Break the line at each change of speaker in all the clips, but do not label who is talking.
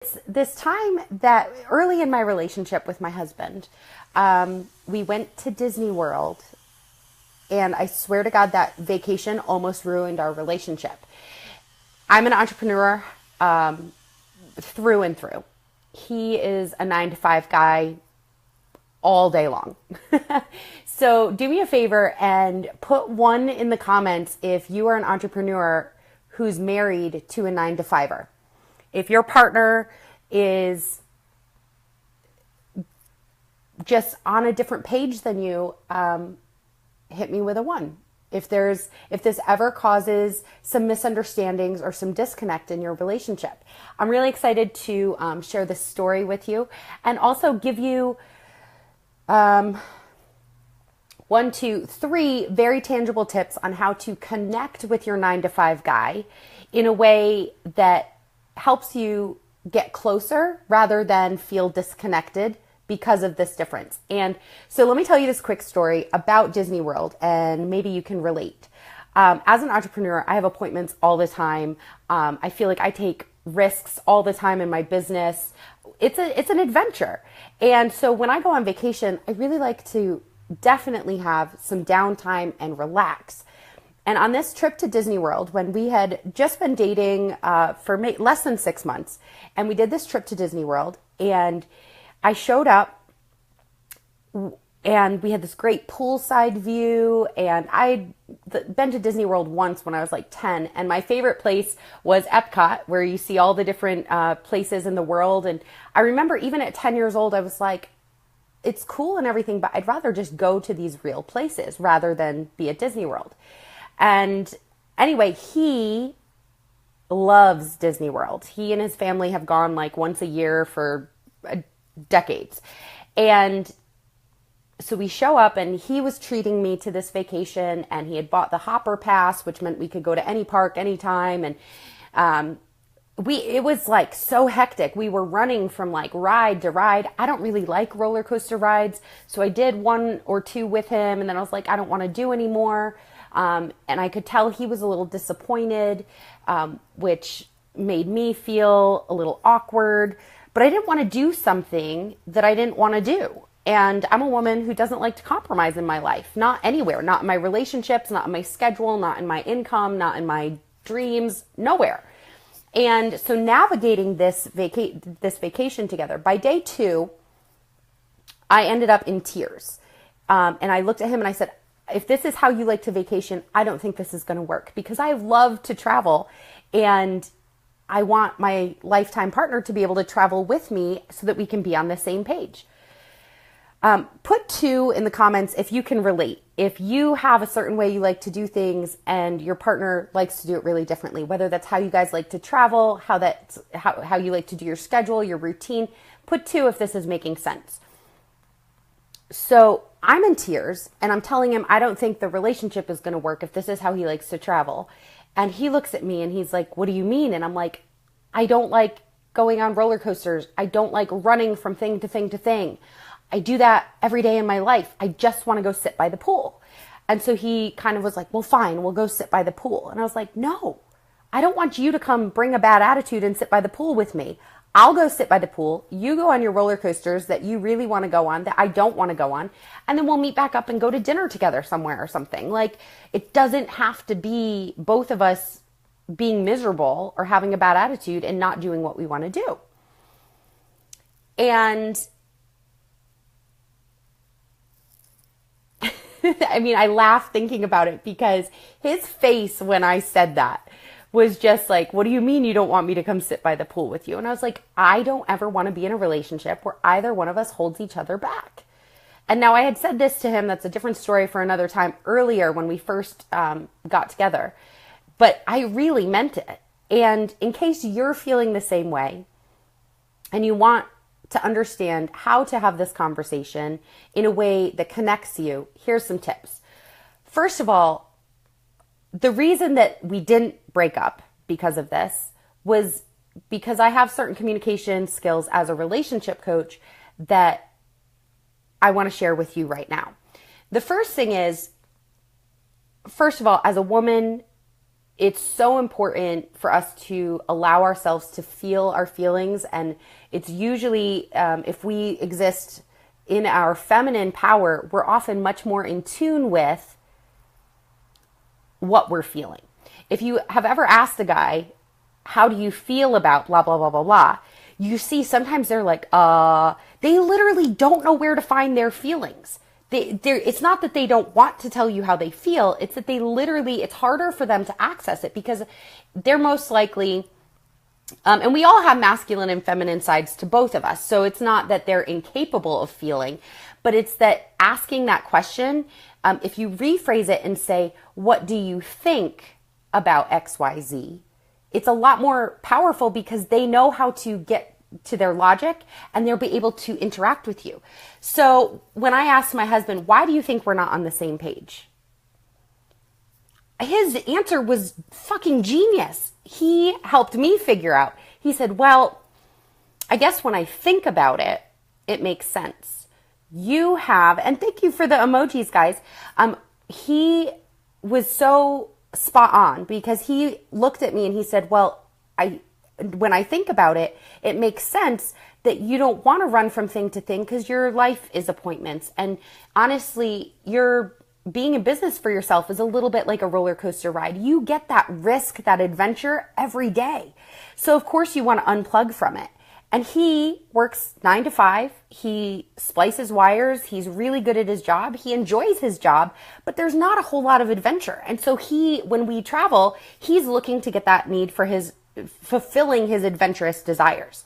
It's this time that early in my relationship with my husband, we went to Disney World, and I swear to God that vacation almost ruined our relationship. I'm an entrepreneur through and through. He is a 9 to 5 guy all day long. So do me a favor and put one in the comments if you are an entrepreneur who's married to a 9 to 5er. If your partner is just on a different page than you, hit me with a 1. If this ever causes some misunderstandings or some disconnect in your relationship, I'm really excited to share this story with you and also give you 1, 2, 3 very tangible tips on how to connect with your 9 to 5 guy in a way that helps you get closer rather than feel disconnected because of this difference. And so let me tell you this quick story about Disney World, and maybe you can relate. As an entrepreneur, I have appointments all the time. I feel like I take risks all the time in my business. It's an adventure. And so when I go on vacation, I really like to definitely have some downtime and relax. And on this trip to Disney World, when we had just been dating for less than 6 months, and we did this trip to Disney World, and I showed up, and we had this great poolside view, and I'd been to Disney World once when I was like 10, and my favorite place was Epcot, where you see all the different places in the world. And I remember even at 10 years old, I was like, it's cool and everything, but I'd rather just go to these real places rather than be at Disney World. And anyway, he loves Disney World. He and his family have gone like once a year for decades. And so we show up, and he was treating me to this vacation, and he had bought the Hopper Pass, which meant we could go to any park anytime. And it was like so hectic. We were running from like ride to ride. I don't really like roller coaster rides. So I did 1 or 2 with him, and then I was like, I don't want to do any more. And I could tell he was a little disappointed, which made me feel a little awkward. But I didn't want to do something that I didn't want to do. And I'm a woman who doesn't like to compromise in my life. Not anywhere. Not in my relationships, not in my schedule, not in my income, not in my dreams, nowhere. And so navigating this vacation together, by day 2, I ended up in tears. And I looked at him and I said, if this is how you like to vacation, I don't think this is going to work, because I love to travel, and I want my lifetime partner to be able to travel with me so that we can be on the same page. Put 2 in the comments if you can relate. If you have a certain way you like to do things and your partner likes to do it really differently, whether that's how you guys like to travel, how you like to do your schedule, your routine. Put 2 if this is making sense. So I'm in tears, and I'm telling him I don't think the relationship is going to work if this is how he likes to travel. And he looks at me and he's like, what do you mean? And I'm like, I don't like going on roller coasters. I don't like running from thing to thing to thing. I do that every day in my life. I just want to go sit by the pool. And so he kind of was like, well, fine, we'll go sit by the pool. And I was like, no, I don't want you to come bring a bad attitude and sit by the pool with me. I'll go sit by the pool. You go on your roller coasters that you really want to go on, that I don't want to go on. And then we'll meet back up and go to dinner together somewhere or something. Like, it doesn't have to be both of us being miserable or having a bad attitude and not doing what we want to do. And I mean, I laugh thinking about it, because his face when I said that was just like, what do you mean you don't want me to come sit by the pool with you? And I was like, I don't ever want to be in a relationship where either one of us holds each other back. And now I had said this to him. That's a different story for another time, earlier when we first got together. But I really meant it. And in case you're feeling the same way and you want to understand how to have this conversation in a way that connects you, here's some tips. First of all, the reason that we didn't break up because of this was because I have certain communication skills as a relationship coach that I want to share with you right now. The first thing is, first of all, as a woman, it's so important for us to allow ourselves to feel our feelings. And it's usually, if we exist in our feminine power, we're often much more in tune with what we're feeling. If you have ever asked a guy, how do you feel about blah, blah, blah, blah, blah, you see sometimes they're like, they literally don't know where to find their feelings. It's not that they don't want to tell you how they feel. It's that it's harder for them to access it because they're most likely, and we all have masculine and feminine sides to both of us. So it's not that they're incapable of feeling, but it's that asking that question, if you rephrase it and say, what do you think about XYZ? It's a lot more powerful because they know how to get to their logic and they'll be able to interact with you. So when I asked my husband, why do you think we're not on the same page? His answer was fucking genius. He helped me figure out. He said, well, I guess when I think about it, it makes sense. You have, and thank you for the emojis, guys. He was so spot on because he looked at me and he said, well, when I think about it, it makes sense that you don't want to run from thing to thing because your life is appointments. And honestly, you're being in business for yourself is a little bit like a roller coaster ride. You get that risk, that adventure every day. So of course you want to unplug from it. And he works 9 to 5. He splices wires. He's really good at his job. He enjoys his job, but there's not a whole lot of adventure. And so when we travel, he's looking to get that need for fulfilling his adventurous desires.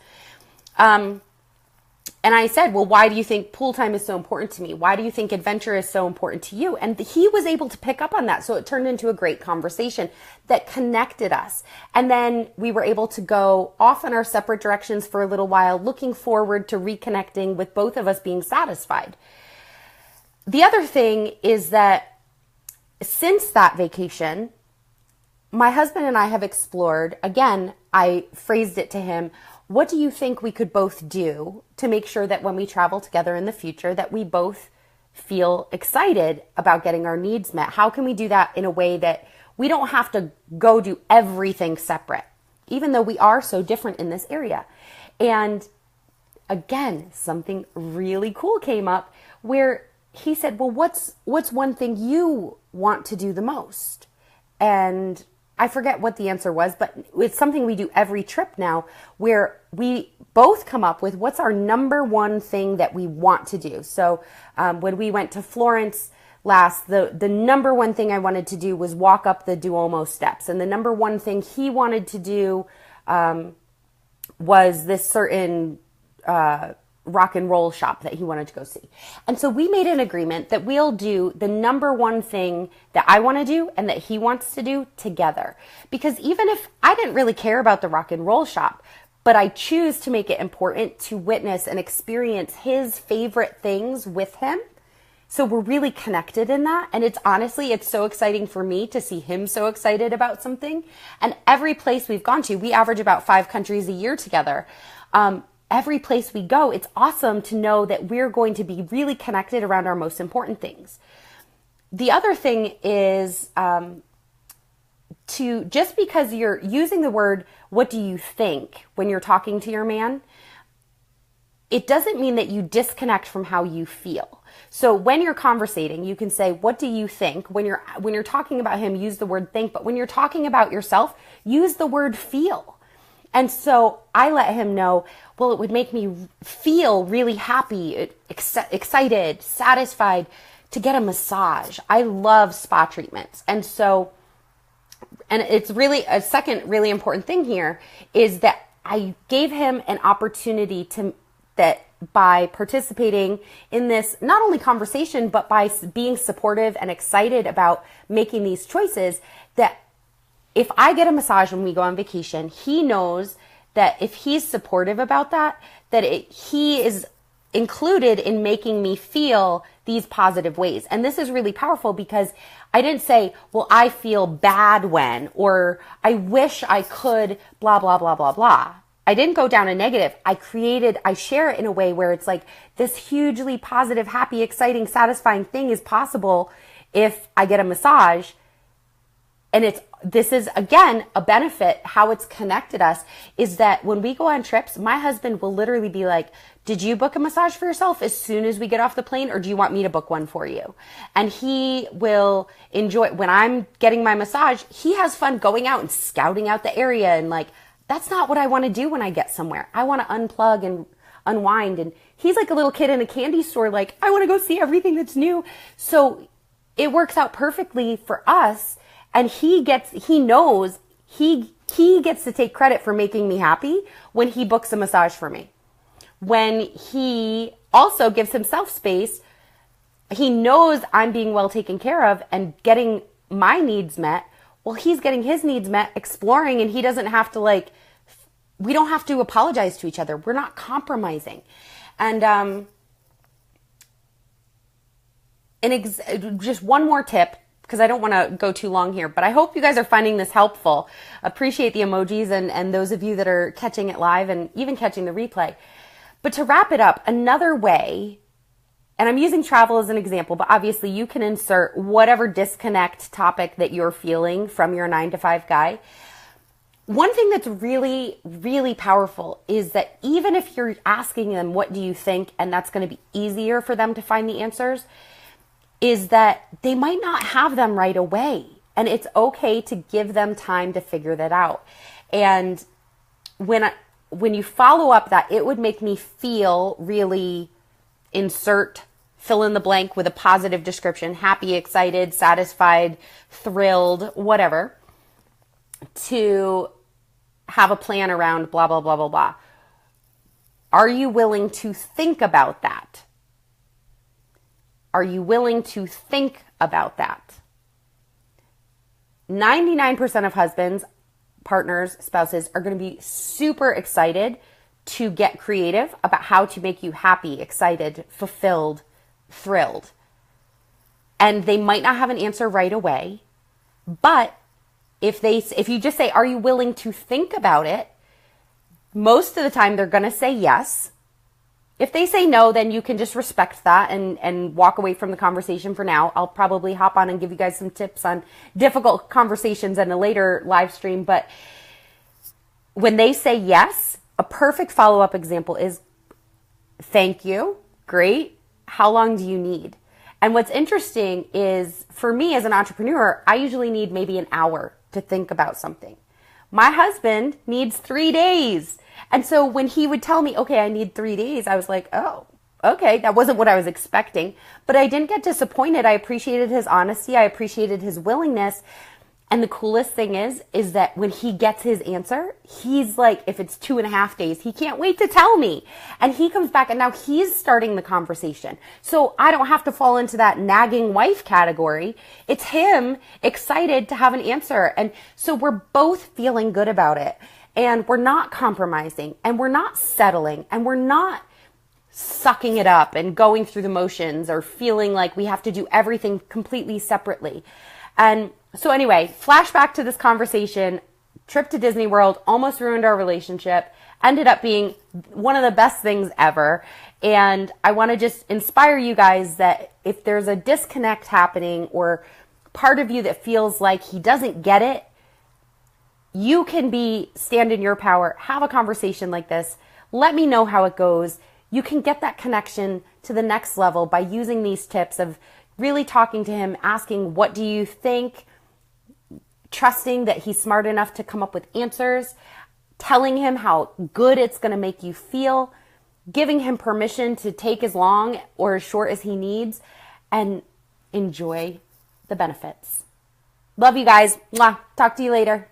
And I said, well, why do you think pool time is so important to me? Why do you think adventure is so important to you? And he was able to pick up on that. So it turned into a great conversation that connected us. And then we were able to go off in our separate directions for a little while, looking forward to reconnecting with both of us being satisfied. The other thing is that since that vacation, my husband and I have explored, again, I phrased it to him, what do you think we could both do to make sure that when we travel together in the future that we both feel excited about getting our needs met? How can we do that in a way that we don't have to go do everything separate, even though we are so different in this area? And again, something really cool came up where he said, well, what's one thing you want to do the most? And I forget what the answer was, but it's something we do every trip now where we both come up with what's our number one thing that we want to do. So when we went to Florence last, the number one thing I wanted to do was walk up the Duomo steps. And the number one thing he wanted to do was this certain rock and roll shop that he wanted to go see. And so we made an agreement that we'll do the number one thing that I want to do and that he wants to do together. Because even if I didn't really care about the rock and roll shop, but I choose to make it important to witness and experience his favorite things with him. So we're really connected in that. And it's so exciting for me to see him so excited about something. And every place we've gone to, we average about 5 countries a year together. Every place we go, it's awesome to know that we're going to be really connected around our most important things. The other thing is just because you're using the word, what do you think, when you're talking to your man, it doesn't mean that you disconnect from how you feel. So when you're conversating, you can say, what do you think? When you're talking about him, use the word think, but when you're talking about yourself, use the word feel. And so I let him know, well, it would make me feel really happy, excited, satisfied to get a massage. I love spa treatments. And it's really a second really important thing here is that I gave him an opportunity that by participating in this, not only conversation, but by being supportive and excited about making these choices, that if I get a massage when we go on vacation, he knows that if he's supportive about that, he is included in making me feel these positive ways. And this is really powerful because I didn't say, well, I feel bad when, or I wish I could, blah, blah, blah, blah, blah. I didn't go down a negative. I share it in a way where it's like this hugely positive, happy, exciting, satisfying thing is possible if I get a massage. and this is again a benefit. How it's connected us is that when we go on trips, my husband will literally be like, did you book a massage for yourself as soon as we get off the plane, or do you want me to book one for you? And he will enjoy, when I'm getting my massage, he has fun going out and scouting out the area, and like, that's not what I want to do when I get somewhere. I want to unplug and unwind. And he's like a little kid in a candy store, like, I want to go see everything that's new. So it works out perfectly for us. And he knows he gets to take credit for making me happy when he books a massage for me. When he also gives himself space, he knows I'm being well taken care of and getting my needs met. Well, he's getting his needs met, exploring, and he doesn't have to we don't have to apologize to each other. We're not compromising. And just one more tip, because I don't want to go too long here, but I hope you guys are finding this helpful. Appreciate the emojis and those of you that are catching it live and even catching the replay. But to wrap it up, another way, and I'm using travel as an example, but obviously you can insert whatever disconnect topic that you're feeling from your 9-to-5 guy. One thing that's really, really powerful is that even if you're asking them, what do you think? And that's going to be easier for them to find the answers, is that they might not have them right away. And it's okay to give them time to figure that out. And when you follow up that, it would make me feel really fill in the blank with a positive description, happy, excited, satisfied, thrilled, whatever, to have a plan around blah, blah, blah, blah, blah. Are you willing to think about that? Are you willing to think about that? 99% of husbands, partners, spouses are going to be super excited to get creative about how to make you happy, excited, fulfilled, thrilled. And they might not have an answer right away, but if you just say, are you willing to think about it? Most of the time they're going to say yes. If they say no, then you can just respect that and walk away from the conversation for now. I'll probably hop on and give you guys some tips on difficult conversations in a later live stream. But when they say yes, a perfect follow-up example is, thank you, great, how long do you need? And what's interesting is, for me as an entrepreneur, I usually need maybe an hour to think about something. My husband needs 3 days. And so when he would tell me, okay, I need 3 days, I was like, oh, okay, that wasn't what I was expecting. But I didn't get disappointed. I appreciated his honesty. I appreciated his willingness. And the coolest thing is that when he gets his answer, he's like, if it's 2.5 days, he can't wait to tell me. And he comes back and now he's starting the conversation. So I don't have to fall into that nagging wife category. It's him excited to have an answer. And so we're both feeling good about it. And we're not compromising, and we're not settling, and we're not sucking it up and going through the motions or feeling like we have to do everything completely separately. And so anyway, flashback to this conversation, trip to Disney World almost ruined our relationship, ended up being one of the best things ever. And I want to just inspire you guys that if there's a disconnect happening or part of you that feels like he doesn't get it, you can stand in your power, have a conversation like this. Let me know how it goes. You can get that connection to the next level by using these tips of really talking to him, asking, what do you think? Trusting that he's smart enough to come up with answers, telling him how good it's going to make you feel, giving him permission to take as long or as short as he needs, and enjoy the benefits. Love you guys. Mwah. Talk to you later.